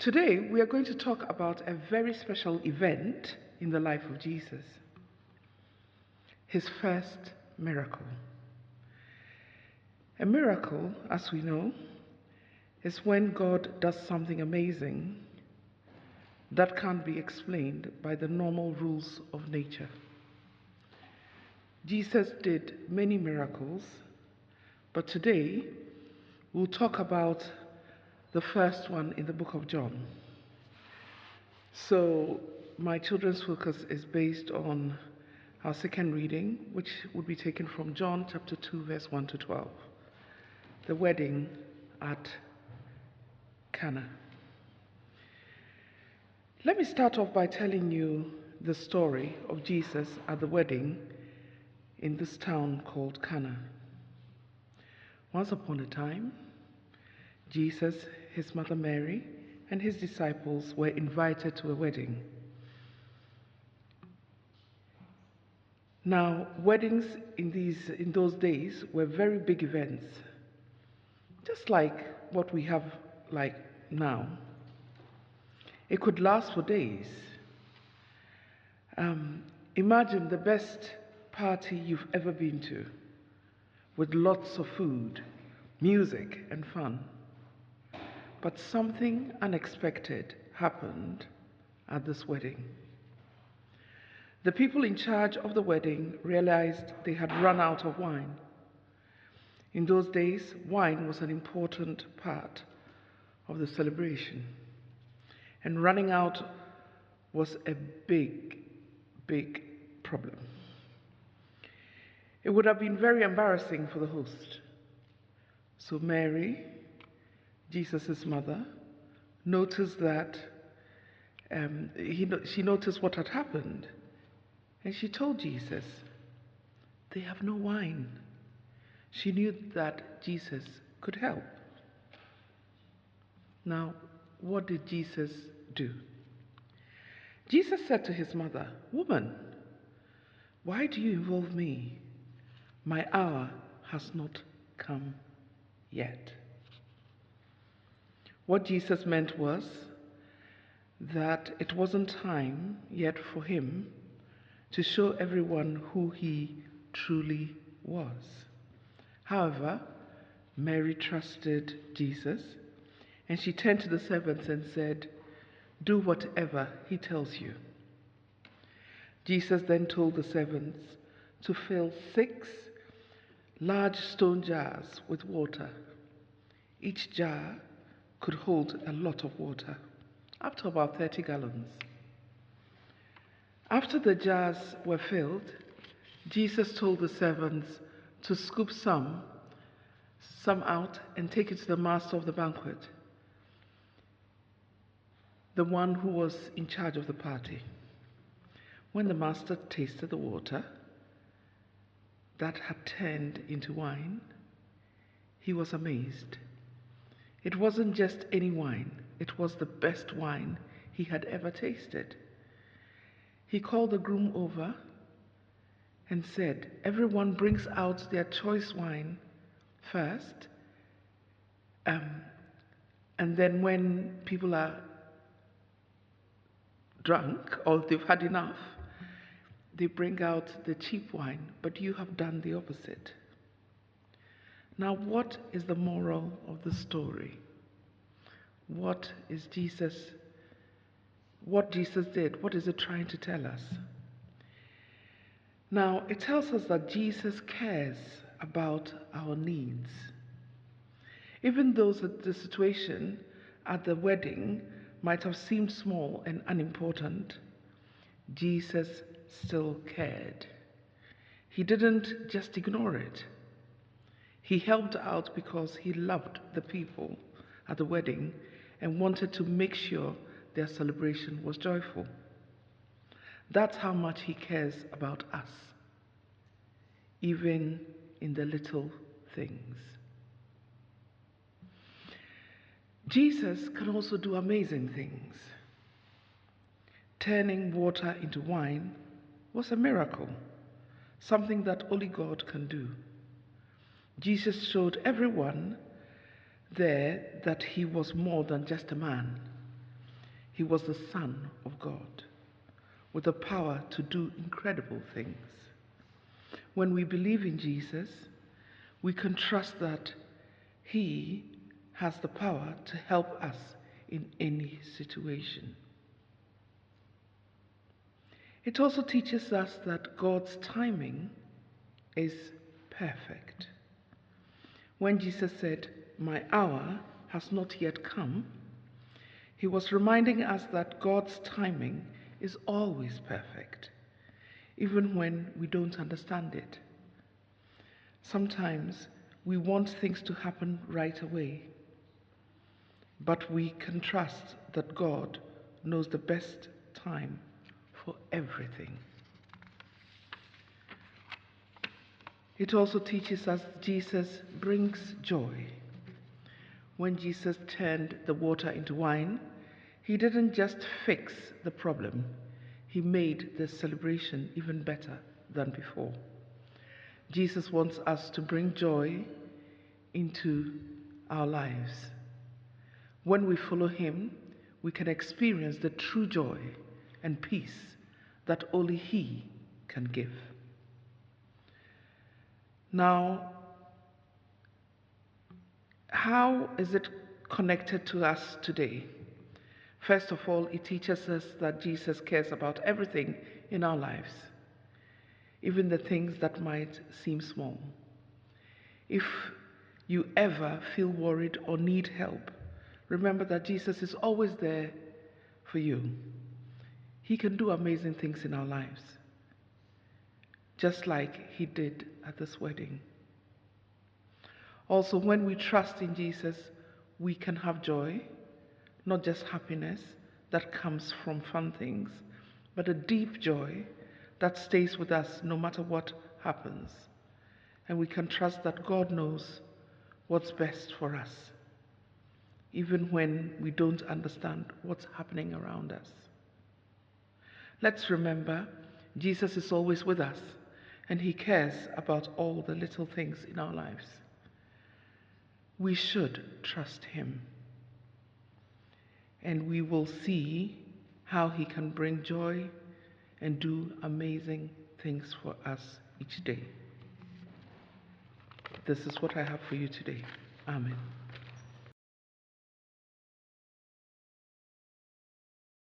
Today, we are going to talk about a very special event in the life of Jesus, his first miracle. A miracle, as we know, is when God does something amazing that can't be explained by the normal rules of nature. Jesus did many miracles, but today we'll talk about the first one in the book of John. So my children's focus is based on our second reading, which would be taken from John chapter 2, verse 1 to 12, the wedding at Cana. Let me start off by telling you the story of Jesus at the wedding in this town called Cana. Once upon a time, Jesus, his mother Mary, and his disciples were invited to a wedding. Now, weddings in those days were very big events, just like what we have like now. It could last for days. Imagine the best party you've ever been to, with lots of food, music, and fun. But something unexpected happened at this wedding. The people in charge of the wedding realized they had run out of wine. In those days, wine was an important part of the celebration, and running out was a big problem. It would have been very embarrassing for the host. So Mary, Jesus' mother, noticed that she noticed what had happened, and she told Jesus, "They have no wine." She knew that Jesus could help. Now, what did Jesus do? Jesus said to his mother, "Woman, why do you involve me? My hour has not come yet." What Jesus meant was that it wasn't time yet for him to show everyone who he truly was. However, Mary trusted Jesus, and she turned to the servants and said, "Do whatever he tells you." Jesus then told the servants to fill 6 large stone jars with water. Each jar could hold a lot of water, up to about 30 gallons. After the jars were filled, Jesus told the servants to scoop some out and take it to the master of the banquet, the one who was in charge of the party. When the master tasted the water that had turned into wine, he was amazed. It wasn't just any wine, it was the best wine he had ever tasted. He called the groom over and said, "Everyone brings out their choice wine first, and then when people are drunk or they've had enough, they bring out the cheap wine, but you have done the opposite." Now, what is the moral of the story? What Jesus did, what is it trying to tell us? Now, it tells us that Jesus cares about our needs. Even though the situation at the wedding might have seemed small and unimportant, Jesus still cared. He didn't just ignore it. He helped out because he loved the people at the wedding and wanted to make sure their celebration was joyful. That's how much he cares about us, even in the little things. Jesus can also do amazing things. Turning water into wine was a miracle, something that only God can do. Jesus showed everyone there that he was more than just a man. He was the Son of God with the power to do incredible things. When we believe in Jesus, we can trust that He has the power to help us in any situation. It also teaches us that God's timing is perfect. When Jesus said, "My hour has not yet come," He was reminding us that God's timing is always perfect, even when we don't understand it. Sometimes we want things to happen right away, but we can trust that God knows the best time for everything. It also teaches us Jesus brings joy. When Jesus turned the water into wine, He didn't just fix the problem, He made the celebration even better than before. Jesus wants us to bring joy into our lives. When we follow Him, we can experience the true joy and peace that only He can give. Now, how is it connected to us today? First of all, it teaches us that Jesus cares about everything in our lives, even the things that might seem small. If you ever feel worried or need help, remember that Jesus is always there for you. He can do amazing things in our lives, just like He did at this wedding. Also, when we trust in Jesus, we can have joy, not just happiness that comes from fun things, but a deep joy that stays with us no matter what happens. And we can trust that God knows what's best for us, even when we don't understand what's happening around us. Let's remember, Jesus is always with us, and He cares about all the little things in our lives. We should trust Him, and we will see how He can bring joy and do amazing things for us each day. This is what I have for you today. Amen.